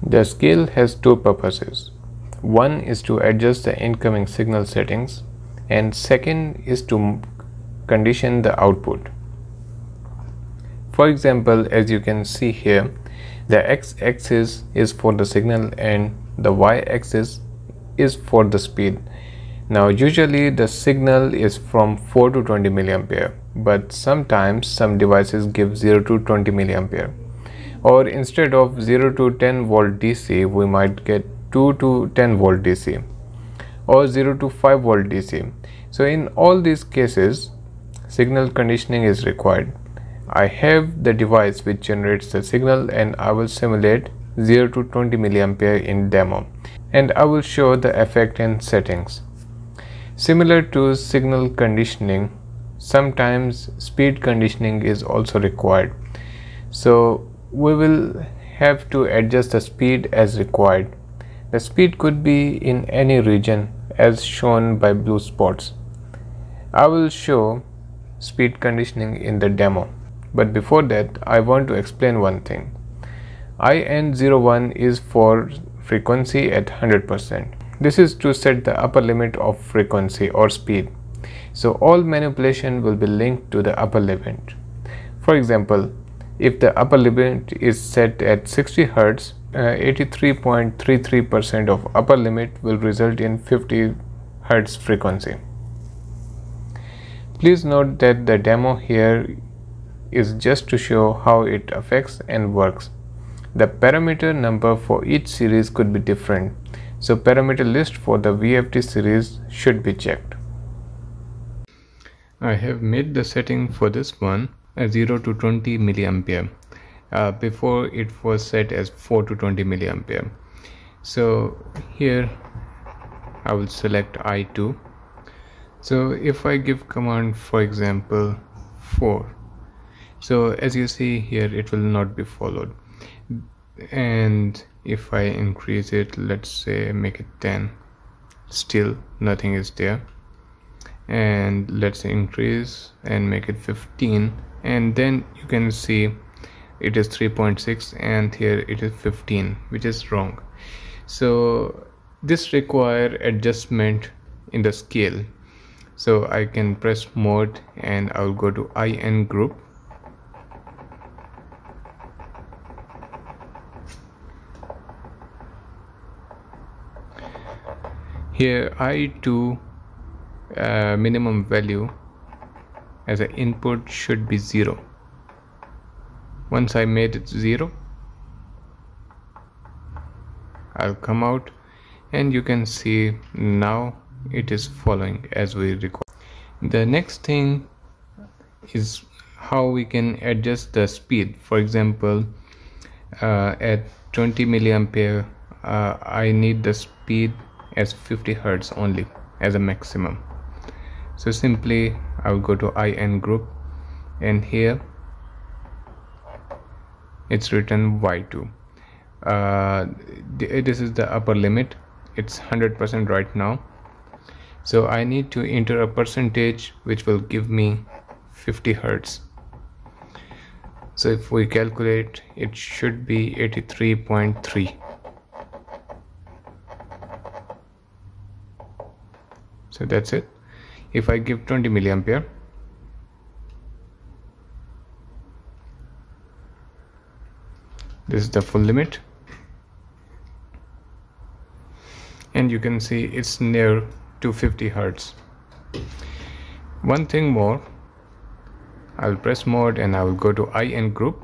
The scale has two purposes. One is to adjust the incoming signal settings, and second is to condition the output. For example, as you can see here, the x-axis is for the signal and the y-axis is for the speed. Now usually the signal is from 4 to 20 milliampere, but sometimes some devices give 0 to 20 milliampere. Or instead of 0 to 10 volt DC, we might get 2 to 10 volt DC or 0 to 5 volt DC. So in all these cases, signal conditioning is required. I have the device which generates the signal and I will simulate 0 to 20 milliampere in demo, and I will show the effect and settings. Similar to signal conditioning, sometimes speed conditioning is also required. So we will have to adjust the speed as required. The speed could be in any region as shown by blue spots. I will show speed conditioning in the demo, but before that I want to explain one thing. IN01 is for frequency at 100%. This is to set the upper limit of frequency or speed. So all manipulation will be linked to the upper limit. For example, if the upper limit is set at 60 Hz, 83.33% of upper limit will result in 50 Hz frequency. Please note that the demo here is just to show how it affects and works. The parameter number for each series could be different, so parameter list for the VFD series should be checked. I have made the setting for this one 0 to 20 milliampere. Before it was set as 4 to 20 milliampere. So here I will select I2. So if I give command, for example 4, so as you see here it will not be followed, and if I increase it, let's say make it 10, still nothing is there, and let's increase and make it 15, and then you can see it is 3.6 and here it is 15, which is wrong. So this require adjustment in the scale. So I can press mode and I will go to IN group. Here I2 minimum value as an input should be 0. Once I made it 0, I'll come out and you can see now it is following as we record. The next thing is how we can adjust the speed. For example, at 20 milliampere, I need the speed as 50 Hz only as a maximum. So simply I will go to IN group, and here it's written Y2. This is the upper limit. It's 100% right now. So I need to enter a percentage which will give me 50 Hz. So if we calculate, it should be 83.3. So that's it. If I give 20 milliampere, this is the full limit, and you can see it's near to 50 Hz. One thing more, I will press mode and I will go to IN group.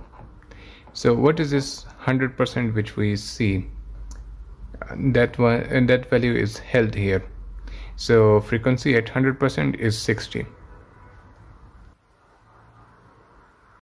So what is this 100% which we see? That one, and that value is held here. So frequency at 100% is 60.